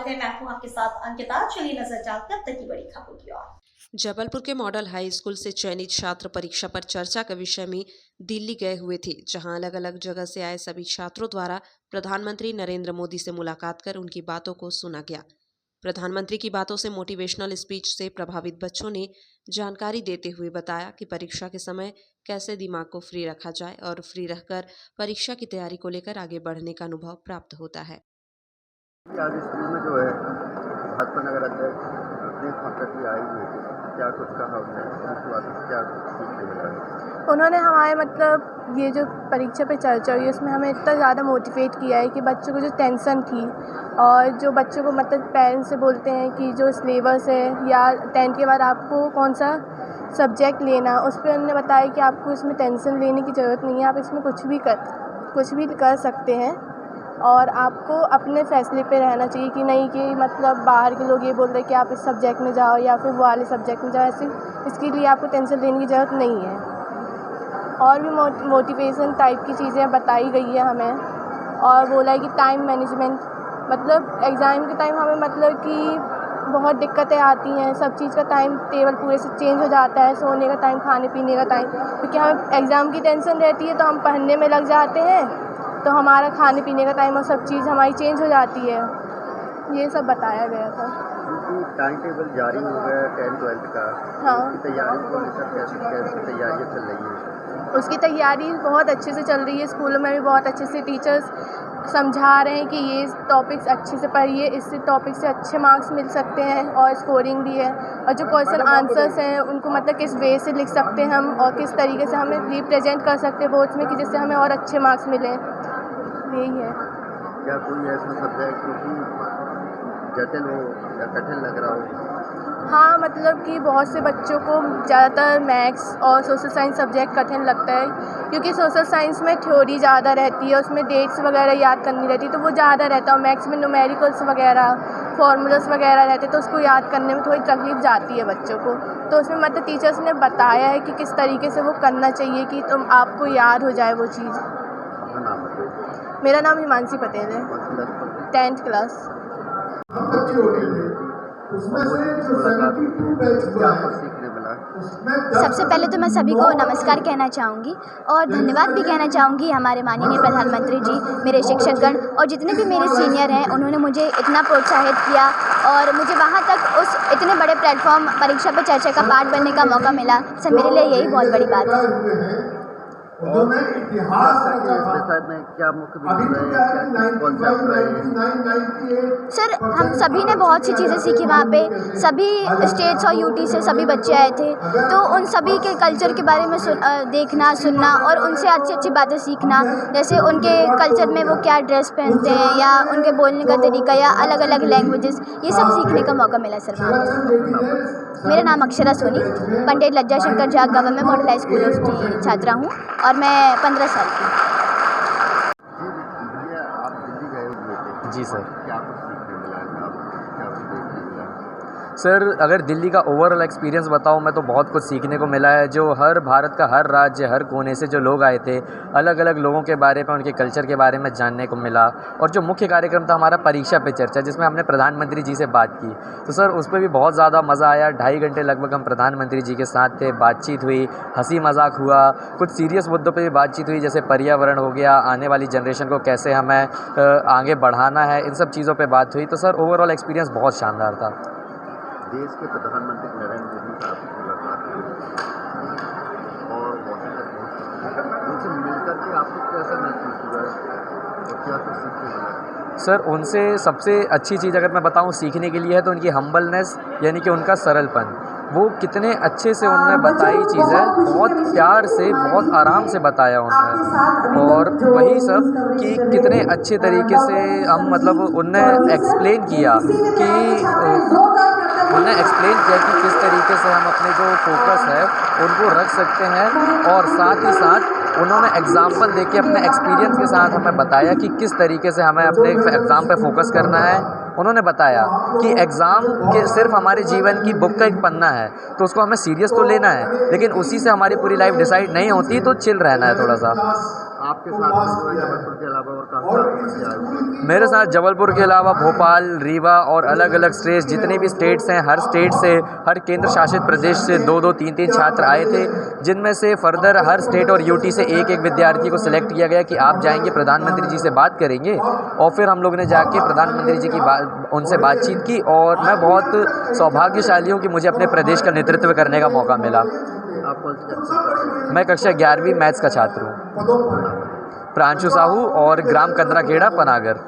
थे। मैं हूँ आपके साथ अंकिता। चलिए नजर डालते हैं अब तक की बड़ी खबरों की ओर। जबलपुर के मॉडल हाई स्कूल से चयनित छात्र परीक्षा पर चर्चा के विषय में दिल्ली गए हुए थे, जहां अलग अलग जगह से आए सभी छात्रों द्वारा प्रधानमंत्री नरेंद्र मोदी से मुलाकात कर उनकी बातों को सुना गया। प्रधानमंत्री की बातों से मोटिवेशनल स्पीच से प्रभावित बच्चों ने जानकारी देते हुए बताया कि परीक्षा के समय कैसे दिमाग को फ्री रखा जाए और फ्री रहकर परीक्षा की तैयारी को लेकर आगे बढ़ने का अनुभव प्राप्त होता है। आज स्कूल में जो है भाजपा नगर अध्यक्ष देश फैकल्टी आई हुई थी, क्या कुछ कहा उन्होंने, क्या सीखने मिला? उन्होंने हमारे मतलब ये जो परीक्षा पे चर्चा हुई उसमें हमें इतना ज़्यादा मोटिवेट किया है कि बच्चों को जो टेंशन थी और जो बच्चों को मतलब पेरेंट्स से बोलते हैं कि जो सिलेबस है या 10th के बाद आपको कौन सा सब्जेक्ट लेना, उस पर उन्होंने बताया कि आपको इसमें टेंशन लेने की ज़रूरत नहीं है, आप इसमें कुछ भी कर सकते हैं और आपको अपने फैसले पे रहना चाहिए कि नहीं कि मतलब बाहर के लोग ये बोल रहे हैं कि आप इस सब्जेक्ट में जाओ या फिर वो वाले सब्जेक्ट में जाओ, ऐसे इसके लिए आपको टेंशन लेने की ज़रूरत नहीं है। और भी मोटिवेशन टाइप की चीज़ें बताई गई है हमें और बोला है कि टाइम मैनेजमेंट, मतलब एग्ज़ाम के टाइम हमें मतलब कि बहुत दिक्कतें आती हैं, सब चीज़ का टाइम टेबल पूरे से चेंज हो जाता है, सोने का टाइम, खाने पीने का टाइम, क्योंकि हमें एग्ज़ाम की टेंशन रहती है तो हम पढ़ने में लग जाते हैं तो हमारा खाने पीने का टाइम और सब चीज़ हमारी चेंज हो जाती है। ये सब बताया गया था। टाइम टेबल जारी हो गया 10th-12th का, हाँ, उसकी तैयारी को लेकर कैसे तैयारियाँ चल रही है? उसकी तैयारी बहुत अच्छे से चल रही है। स्कूलों में भी बहुत अच्छे से टीचर्स समझा रहे हैं कि ये टॉपिक्स अच्छे से पढ़िए, इससे टॉपिक से अच्छे मार्क्स मिल सकते हैं और स्कोरिंग भी है। और जो क्वेश्चन आंसर्स हैं उनको मतलब किस वे से लिख सकते हैं हम और किस तरीके से हमें रिप्रेजेंट कर सकते हैं बोर्ड्स में कि जिससे हमें और अच्छे मार्क्स मिलें, यही है। क्या कोई ऐसा सब्जेक्ट क्योंकि जटिल हो या कठिन लग रहा हो? हाँ, मतलब कि बहुत से बच्चों को ज़्यादातर मैथ्स और सोशल साइंस सब्जेक्ट कठिन लगता है, क्योंकि सोशल साइंस में थ्योरी ज़्यादा रहती है, उसमें डेट्स वगैरह याद करनी रहती है तो वो ज़्यादा रहता है, और मैथ्स में न्यूमेरिकल्स वगैरह, फार्मूलास वगैरह रहते हैं तो उसको याद करने में थोड़ी तकलीफ जाती है बच्चों को। तो उसमें मतलब टीचर्स ने बताया है कि किस तरीके से वो करना चाहिए कि आपको याद हो जाए वो चीज़। अपना नाम बताइए। मेरा नाम हिमांशी पटेल है, 10th क्लास। सबसे पहले तो मैं सभी को नमस्कार कहना चाहूँगी और धन्यवाद भी कहना चाहूँगी हमारे माननीय प्रधानमंत्री जी, मेरे शिक्षकगण और जितने भी मेरे सीनियर हैं, उन्होंने मुझे इतना प्रोत्साहित किया और मुझे वहाँ तक उस इतने बड़े प्लेटफॉर्म परीक्षा पे चर्चा का पार्ट बनने का मौका मिला। सब मेरे लिए यही बहुत बड़ी बात है। सर, हम सभी ने बहुत सी चीज़ें सीखी वहाँ पे, सभी स्टेट्स और यूटी से सभी बच्चे आए थे तो उन सभी के कल्चर के बारे में देखना, सुनना और उनसे अच्छी अच्छी बातें सीखना, जैसे उनके कल्चर में वो क्या ड्रेस पहनते हैं या उनके बोलने का तरीका या अलग अलग लैंग्वेजेस, ये सब सीखने का मौका मिला सर वहाँ पे। मेरा नाम अक्षरा सोनी, पंडित लज्जा Shankar Jha government model high school की छात्रा हूँ और मैं 15 साल की। आप दिल्ली गए हुए थे? जी सर। क्या कुछ सीखने मिला है? क्या कुछ देखने मिला? सर, अगर दिल्ली का ओवरऑल एक्सपीरियंस बताऊं मैं तो बहुत कुछ सीखने को मिला है। जो हर भारत का हर राज्य, हर कोने से जो लोग आए थे, अलग अलग लोगों के बारे में, उनके कल्चर के बारे में जानने को मिला। और जो मुख्य कार्यक्रम था हमारा परीक्षा पे चर्चा, जिसमें हमने प्रधानमंत्री जी से बात की, तो सर उस पर भी बहुत ज़्यादा मज़ा आया। 2.5 घंटे लगभग हम प्रधानमंत्री जी के साथ थे, बातचीत हुई, हंसी मजाक हुआ, कुछ सीरियस मुद्दों पर भी बातचीत हुई, जैसे पर्यावरण हो गया, आने वाली जनरेशन को कैसे हमें आगे बढ़ाना है, इन सब चीज़ों पर बात हुई। तो सर ओवरऑल एक्सपीरियंस बहुत शानदार था। देश के प्रधानमंत्री नरेंद्र मोदी साहब से मुलाकात हुई और वॉशिंगटन उनसे मिलकर के आपको कैसा महसूस हुआ और क्या कुछ सीखने मिला? सर, उनसे सबसे अच्छी चीज़ अगर मैं बताऊं सीखने के लिए है तो उनकी हम्बलनेस, यानी कि उनका सरलपन। वो कितने अच्छे से उन्होंने बताई चीज़ें, बहुत प्यार से, बहुत आराम से बताया उन्होंने। और वही सब कि कितने अच्छे तरीके से हम मतलब उनने एक्सप्लेन किया कि किस तरीके से हम अपने जो फोकस है उनको रख सकते हैं। और साथ ही साथ उन्होंने एग्ज़ाम्पल देके अपने एक्सपीरियंस के साथ हमें बताया कि किस तरीके से हमें अपने एग्ज़ाम पे फोकस करना है। उन्होंने बताया कि एग्ज़ाम के सिर्फ हमारे जीवन की बुक का एक पन्ना है, तो उसको हमें सीरियस तो लेना है, लेकिन उसी से हमारी पूरी लाइफ डिसाइड नहीं होती, तो चिल रहना है थोड़ा सा। आपके साथ में जो है जबलपुर के अलावा और कहाँ से आए हुए? मेरे साथ जबलपुर के अलावा भोपाल, रीवा और अलग अलग स्टेट्स जितने भी स्टेट्स हैं, हर स्टेट से, हर केंद्र शासित प्रदेश से 2-2, 3-3 छात्र आए थे, जिनमें से फर्दर हर स्टेट और यूटी से एक विद्यार्थी को सिलेक्ट किया गया कि आप जाएंगे प्रधानमंत्री जी से बात करेंगे। और फिर हम लोग ने जाके प्रधानमंत्री जी की उनसे बातचीत की और मैं बहुत सौभाग्यशाली हूँ कि मुझे अपने प्रदेश का नेतृत्व करने का मौका मिला। आप कौन सी कक्षा में पढ़ते हैं? मैं कक्षा 11वीं मैथ्स का छात्र हूँ। प्रांशु साहू और ग्राम कंदराखेड़ा, पनागर।